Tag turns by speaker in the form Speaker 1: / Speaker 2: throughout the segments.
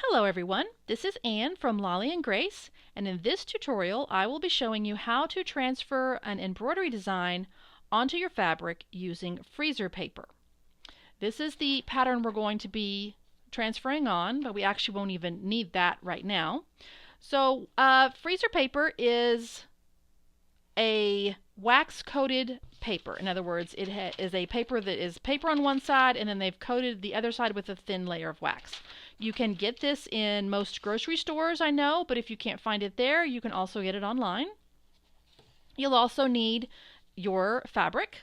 Speaker 1: Hello everyone, this is Anne from Lolli and Grace, and in this tutorial I will be showing you how to transfer an embroidery design onto your fabric using freezer paper. This is the pattern we're going to be transferring on, but we actually won't even need that right now. So freezer paper is a wax-coated paper. In other words, it is a paper that is paper on one side and then they've coated the other side with a thin layer of wax. You can get this in most grocery stores, I know, but if you can't find it there, you can also get it online. You'll also need your fabric,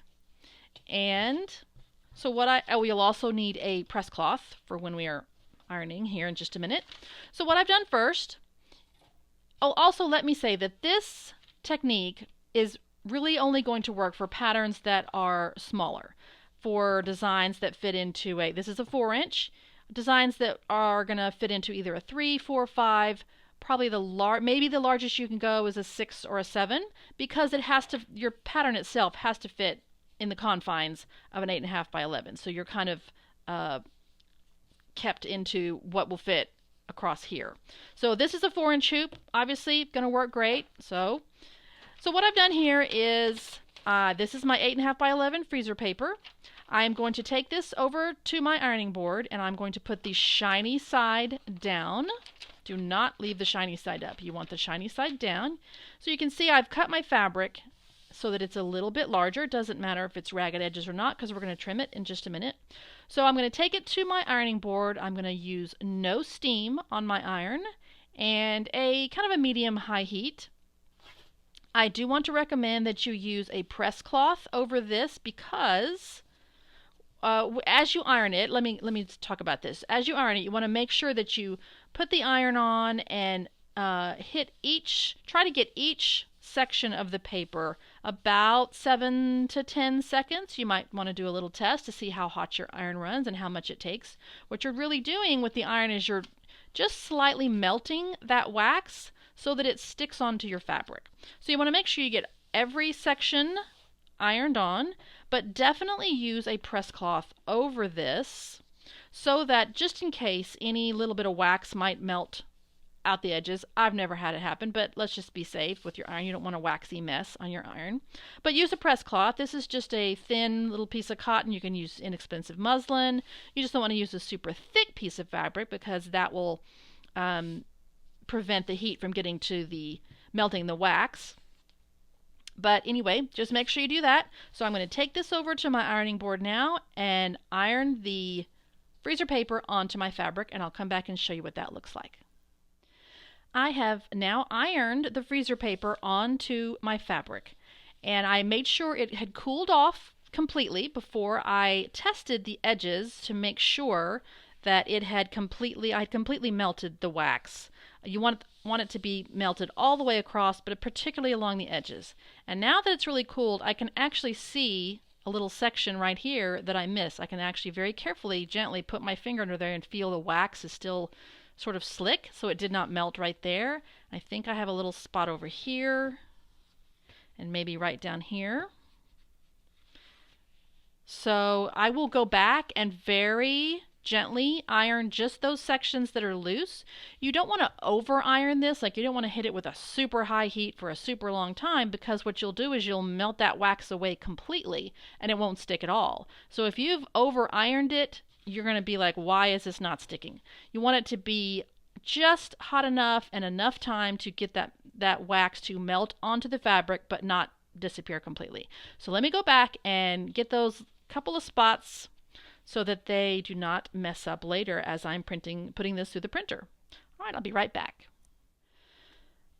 Speaker 1: and you'll also need a press cloth for when we are ironing here in just a minute. So what I've done first, also let me say that this technique is really only going to work for patterns that are smaller, for designs that fit into this is a 4-inch, designs that are going to fit into either a 3, 4, 5, probably maybe the largest you can go is a 6 or a 7, because your pattern itself has to fit in the confines of an 8.5 by 11. So you're kind of kept into what will fit across here. So this is a 4-inch hoop, obviously going to work great. So what I've done here is, this is my 8.5 by 11 freezer paper. I'm going to take this over to my ironing board and I'm going to put the shiny side down. Do not leave the shiny side up. You want the shiny side down. So you can see I've cut my fabric so that it's a little bit larger. It doesn't matter if it's ragged edges or not because we're going to trim it in just a minute. So I'm going to take it to my ironing board. I'm going to use no steam on my iron and a kind of a medium-high heat. I do want to recommend that you use a press cloth over this because as you iron it, let me talk about this. As you iron it, you want to make sure that you put the iron on and try to get each section of the paper about 7 to 10 seconds. You might want to do a little test to see how hot your iron runs and how much it takes. What you're really doing with the iron is you're just slightly melting that wax so that it sticks onto your fabric. So you want to make sure you get every section ironed on, but definitely use a press cloth over this so that just in case any little bit of wax might melt out the edges. I've never had it happen, but let's just be safe with your iron. You don't want a waxy mess on your iron. But use a press cloth. This is just a thin little piece of cotton. You can use inexpensive muslin. You just don't want to use a super thick piece of fabric because that will prevent the heat from getting to melting the wax. But anyway, just make sure you do that. So I'm going to take this over to my ironing board now and iron the freezer paper onto my fabric, and I'll come back and show you what that looks like. I have now ironed the freezer paper onto my fabric, and I made sure it had cooled off completely before I tested the edges to make sure that I had completely melted the wax. You want it to be melted all the way across, but particularly along the edges. And now that it's really cooled, I can actually see a little section right here that I missed. I can actually very carefully, gently put my finger under there and feel the wax is still sort of slick, so it did not melt right there. I think I have a little spot over here and maybe right down here. So I will go back and very gently iron just those sections that are loose. You don't want to over iron this, like you don't want to hit it with a super high heat for a super long time, because what you'll do is you'll melt that wax away completely and it won't stick at all. So if you've over ironed it, you're going to be like, why is this not sticking? You want it to be just hot enough and enough time to get that wax to melt onto the fabric but not disappear completely. So let me go back and get those couple of spots so that they do not mess up later as I'm putting this through the printer. All right, I'll be right back.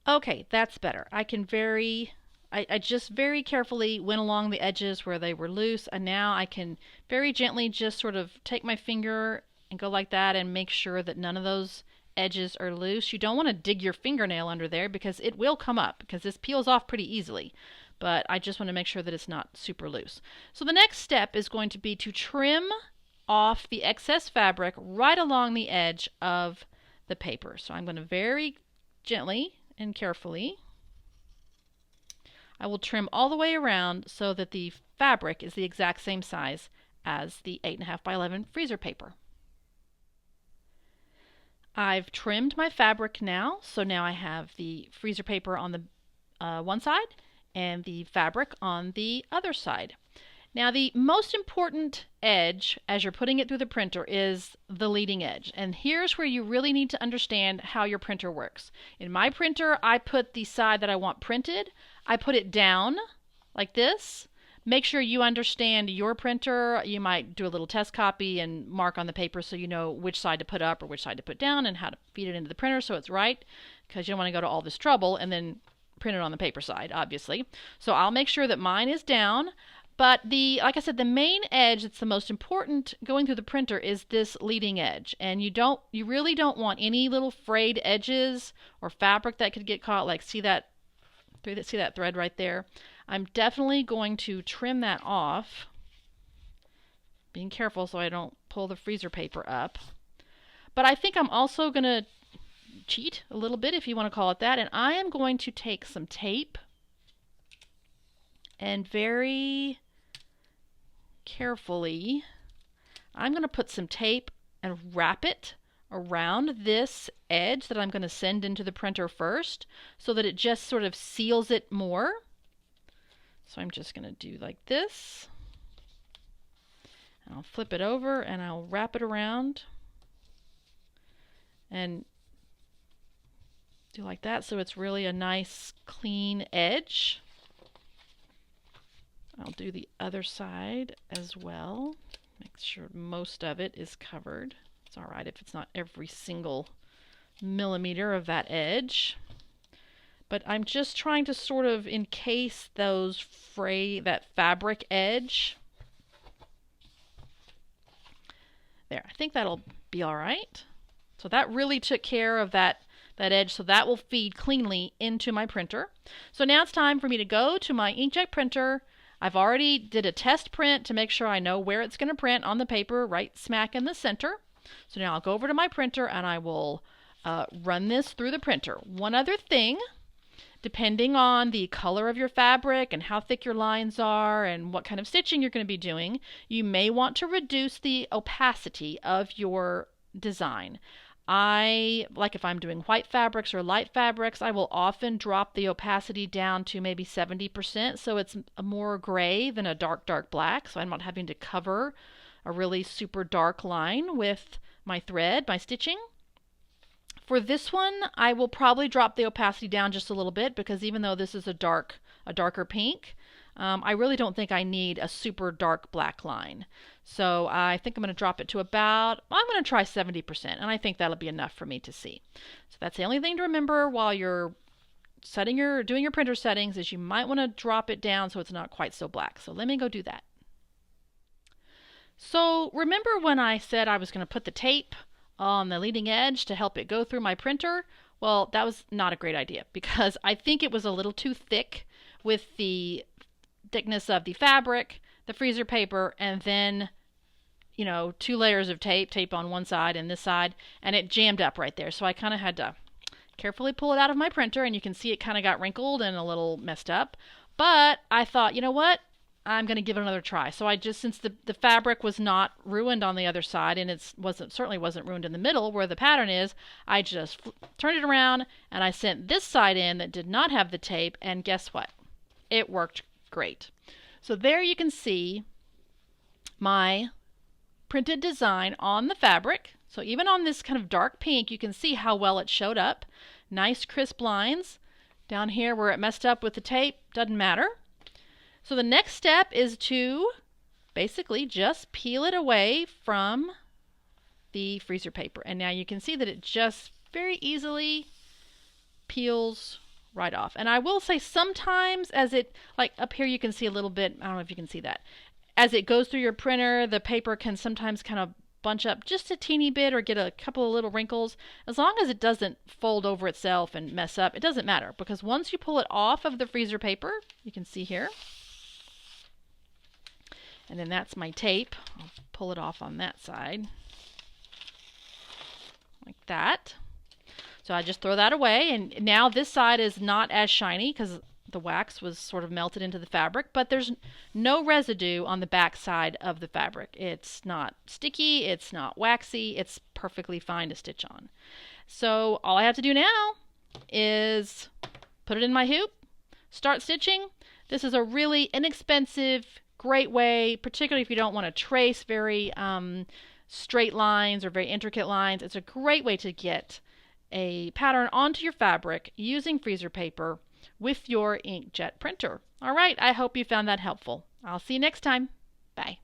Speaker 1: Okay, that's better. I just very carefully went along the edges where they were loose, and now I can very gently just sort of take my finger and go like that and make sure that none of those edges are loose. You don't want to dig your fingernail under there because it will come up, because this peels off pretty easily. But I just want to make sure that it's not super loose. So the next step is going to be to trim off the excess fabric right along the edge of the paper. So I'm going to very gently and carefully, I will trim all the way around so that the fabric is the exact same size as the 8.5 by 11 freezer paper. I've trimmed my fabric now, so now I have the freezer paper on the one side and the fabric on the other side. Now the most important edge as you're putting it through the printer is the leading edge. And here's where you really need to understand how your printer works. In my printer, I put the side that I want printed, I put it down like this. Make sure you understand your printer. You might do a little test copy and mark on the paper so you know which side to put up or which side to put down and how to feed it into the printer so it's right, because you don't want to go to all this trouble and then print it on the paper side, obviously. So I'll make sure that mine is down. But like I said, the main edge that's the most important going through the printer is this leading edge. And you really don't want any little frayed edges or fabric that could get caught. Like see that thread right there? I'm definitely going to trim that off, being careful so I don't pull the freezer paper up. But I think I'm also going to cheat a little bit, if you want to call it that, and I am going to take some tape and very carefully I'm going to put some tape and wrap it around this edge that I'm going to send into the printer first so that it just sort of seals it more. So I'm just going to do like this. I'll flip it over and I'll wrap it around and do like that so it's really a nice clean edge. I'll do the other side as well. Make sure most of it is covered. It's all right if it's not every single millimeter of that edge. But I'm just trying to sort of encase that fabric edge. There, I think that'll be all right. So that really took care of that edge, so that will feed cleanly into my printer. So now it's time for me to go to my inkjet printer. I've already did a test print to make sure I know where it's going to print on the paper, right smack in the center. So now I'll go over to my printer and I will run this through the printer. One other thing, depending on the color of your fabric and how thick your lines are and what kind of stitching you're going to be doing, you may want to reduce the opacity of your design. Like if I'm doing white fabrics or light fabrics, I will often drop the opacity down to maybe 70%, so it's a more gray than a dark black, so I'm not having to cover a really super dark line with my thread, my stitching. For this one, I will probably drop the opacity down just a little bit because even though this is a darker pink, I really don't think I need a super dark black line. So I think I'm going to drop it to I'm going to try 70%, and I think that'll be enough for me to see. So that's the only thing to remember while you're doing your printer settings is you might want to drop it down so it's not quite so black. So let me go do that. So remember when I said I was going to put the tape on the leading edge to help it go through my printer? Well, that was not a great idea because I think it was a little too thick with the thickness of the fabric, the freezer paper, and then 2 layers of tape on one side and this side, and it jammed up right there. So I kind of had to carefully pull it out of my printer, and you can see it kind of got wrinkled and a little messed up. But I thought, you know what? I'm going to give it another try. So I just, since the fabric was not ruined on the other side, and it certainly wasn't ruined in the middle where the pattern is, I just turned it around and I sent this side in that did not have the tape, and guess what? It worked great. So there you can see my printed design on the fabric. So even on this kind of dark pink, you can see how well it showed up. Nice crisp lines. Down here where it messed up with the tape, doesn't matter. So the next step is to basically just peel it away from the freezer paper. And now you can see that it just very easily peels right off. And I will say sometimes as it, like up here you can see a little bit, I don't know if you can see that. As it goes through your printer, the paper can sometimes kind of bunch up just a teeny bit or get a couple of little wrinkles. As long as it doesn't fold over itself and mess up, it doesn't matter, because once you pull it off of the freezer paper, you can see here, and then that's my tape. I'll pull it off on that side like that. So I just throw that away, and now this side is not as shiny because the wax was sort of melted into the fabric, but there's no residue on the back side of the fabric. It's not sticky, it's not waxy, it's perfectly fine to stitch on. So all I have to do now is put it in my hoop, start stitching. This is a really inexpensive, great way, particularly if you don't want to trace very straight lines or very intricate lines. It's a great way to get a pattern onto your fabric using freezer paper with your inkjet printer. All right, I hope you found that helpful. I'll see you next time. Bye.